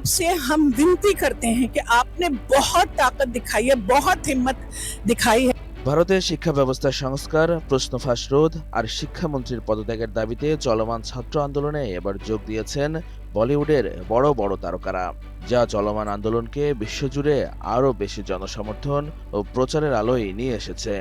से हम विनती करते हैं कि आपने बहुत ताकत दिखाई है, बहुत हिम्मत दिखाई है। ভারতের শিক্ষা ব্যবস্থার সংস্কার, প্রশ্ন ফাঁস রোধ আর শিক্ষামন্ত্রীর পদত্যাগের দাবিতে চলমান ছাত্র আন্দোলনে এবার যোগ দিয়েছেন বলিউডের বড় বড় তারকারা, যা চলমান আন্দোলনকে বিশ্বজুড়ে আরও বেশি জনসমর্থন ও প্রচারের আলোয় নিয়ে এসেছে।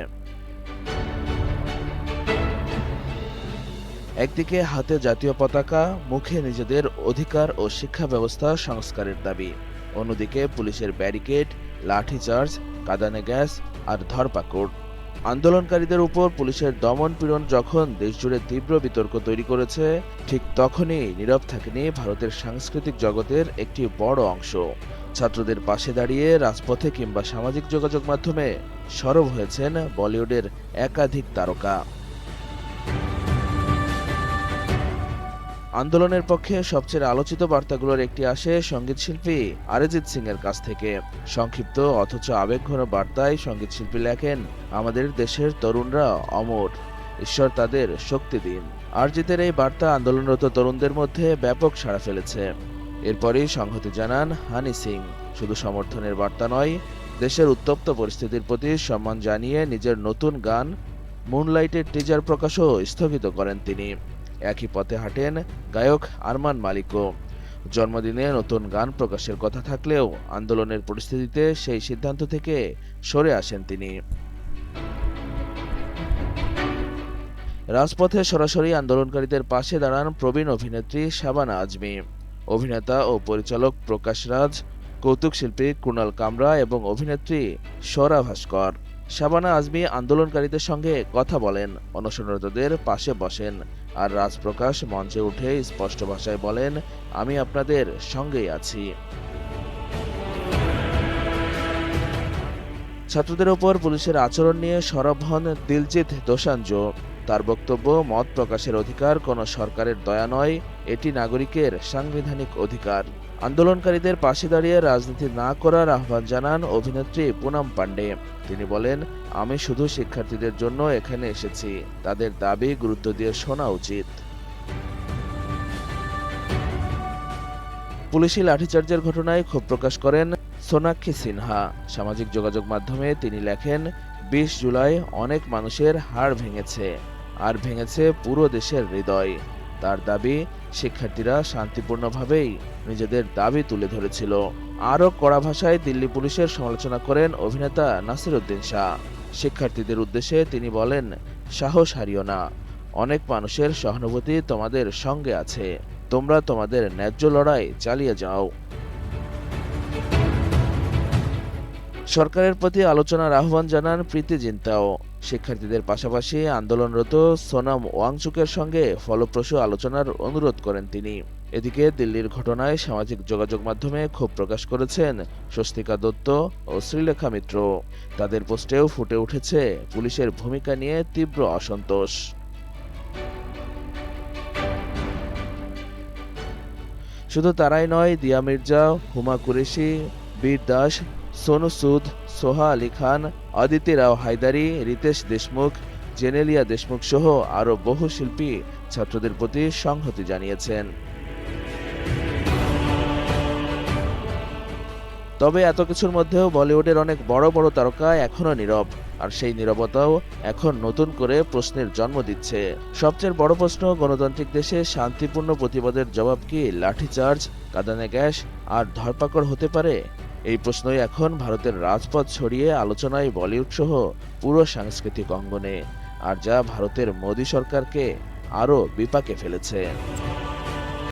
একদিকে হাতে জাতীয় পতাকা, মুখে নিজেদের অধিকার ও শিক্ষা ব্যবস্থা সংস্কারের দাবি, অন্যদিকে পুলিশের ব্যারিকেড, লাঠিচার্জ, কাঁদানে গ্যাস আর ধরপাকড়। আন্দোলনকারীদের উপর পুলিশের দমন পীড়ন যখন দেশজুড়ে তীব্র বিতর্ক তৈরি করেছে, ঠিক তখনই নীরব থাকেনি ভারতের সাংস্কৃতিক জগতের একটি বড় অংশ। ছাত্রদের পাশে দাঁড়িয়ে রাজপথে কিংবা সামাজিক যোগাযোগ মাধ্যমে সরব হয়েছেন বলিউডের একাধিক তারকা। আন্দোলনের পক্ষে সবচেয়ে আলোচিত বার্তাগুলোর একটি আসে সঙ্গীতশিল্পী অরিজিৎ সিং এর কাছ থেকে। সংক্ষিপ্ত অথচ আবেগঘন বার্তায় সঙ্গীতশিল্পী লেখেন, আমাদের দেশের তরুণরা অমর, ঈশ্বর তাদের শক্তি দিন। অরিজিতের এই বার্তা আন্দোলনরত তরুণদের মধ্যে ব্যাপক সাড়া ফেলেছে। এরপরই সংহতি জানান হানি সিং। শুধু সমর্থনের বার্তা নয়, দেশের উত্তপ্ত পরিস্থিতির প্রতি সম্মান জানিয়ে নিজের নতুন গান মুনলাইটের টিজার প্রকাশও স্থগিত করেন তিনি। একই পথে হাঁটেন গায়ক আরমান মালিকও। জন্মদিনে নতুন গান প্রকাশের কথা থাকলেও আন্দোলনের পরিস্থিতিতে সেই সিদ্ধান্ত থেকে সরে আসেন তিনি। রাজপথে সরাসরি আন্দোলনকারীদের পাশে দাঁড়ান প্রবীণ অভিনেত্রী শাবানা আজমি, অভিনেতা ও পরিচালক প্রকাশ রাজ, কৌতুক শিল্পী কুণাল কামরা এবং অভিনেত্রী স্বরা ভাস্কর। শাবানা আজমি আন্দোলনকারীদের সঙ্গে কথা বলেন, অনশনরতদের পাশে বসেন, আর রাজপ্রকাশ মঞ্চে উঠে স্পষ্ট ভাষায় বলেন, আমি আপনাদের সঙ্গেই আছি। ছাত্রদের ওপর পুলিশের আচরণ নিয়ে সরব হন দিলজিৎ দোসাঞ্জ। তার বক্তব্য, মত প্রকাশের অধিকার কোনো সরকারের দয়া নয়, এটি নাগরিকের সাংবিধানিক অধিকার। আন্দোলনকারীদের পাশে দাঁড়িয়ে রাজনীতি না করার আহ্বান জানান অভিনেত্রী পুনাম পান্ডে। তিনি বলেন, আমি শুধু শিক্ষার্থীদের জন্য এখানে এসেছি, তাদের দাবি গুরুত্ব দিয়ে শোনা উচিত। পুলিশি লাঠিচার্জের ঘটনায় ক্ষোভ প্রকাশ করেন সোনাক্ষী সিনহা। সামাজিক যোগাযোগ মাধ্যমে তিনি লেখেন, ২০ জুলাই অনেক মানুষের হাড় ভেঙেছে, আর ভেঙেছে পুরো দেশের হৃদয়। তার দাবি, শিক্ষার্থীরা শান্তিপূর্ণভাবেই নিজেদের দাবি তুলে ধরেছিল। আরও কড়া ভাষায় দিল্লি পুলিশের সমালোচনা করেন অভিনেতা নাসিরুদ্দিন শাহ। শিক্ষার্থীদের উদ্দেশ্যে তিনি বলেন, সাহস হারিও না, অনেক মানুষের সহানুভূতি তোমাদের সঙ্গে আছে, তোমরা তোমাদের ন্যায্য লড়াই চালিয়ে যাও। সরকারের প্রতি আলোচনার আহ্বান জানান প্রীতি জিন্তাও। শিক্ষার্থীদের পাশাপাশি আন্দোলনরত সোনাম ওয়াংচুকের সঙ্গে ফলপ্রসূ আলোচনার অনুরোধ করেন তিনি। এদিকে দিল্লির ঘটনায় সামাজিক যোগাযোগ মাধ্যমে ক্ষোভ প্রকাশ করেছেন স্বস্তিকা দত্ত ও শ্রীলেখা মিত্র। তাদের পোস্টেও ফুটে উঠেছে পুলিশের ভূমিকা নিয়ে তীব্র অসন্তোষ। শুধু তারাই নয়, দিয়া মির্জা, হুমা কুরেশি, বীর দাস, সোনু সুদ, সোহা আলী খান, অদিতি রাও হায়দারি, রিতেশ দেশমুখ, জেনেলিয়া দেশমুখ সহ আরও বহু শিল্পী ছাত্রদের প্রতি সংহতি জানিয়েছেন। তবে এত কিছুর মধ্যেও বলিউডের অনেক বড় বড় তারকা এখনও নীরব, আর সেই নীরবতাও এখন নতুন করে প্রশ্নের জন্ম দিচ্ছে। সবচেয়ে বড় প্রশ্ন, গণতান্ত্রিক দেশে শান্তিপূর্ণ প্রতিবাদের জবাব কি লাঠিচার্জ, কাঁদানে গ্যাস আর ধরপাকড় হতে পারে? এই প্রশ্নই এখন ভারতের রাজপথ ছড়িয়ে আলোচনায় বলিউড সহ পুরো সাংস্কৃতিক অঙ্গনে, আর যা ভারতের মোদী সরকারকে আরও বিপাকে ফেলেছে।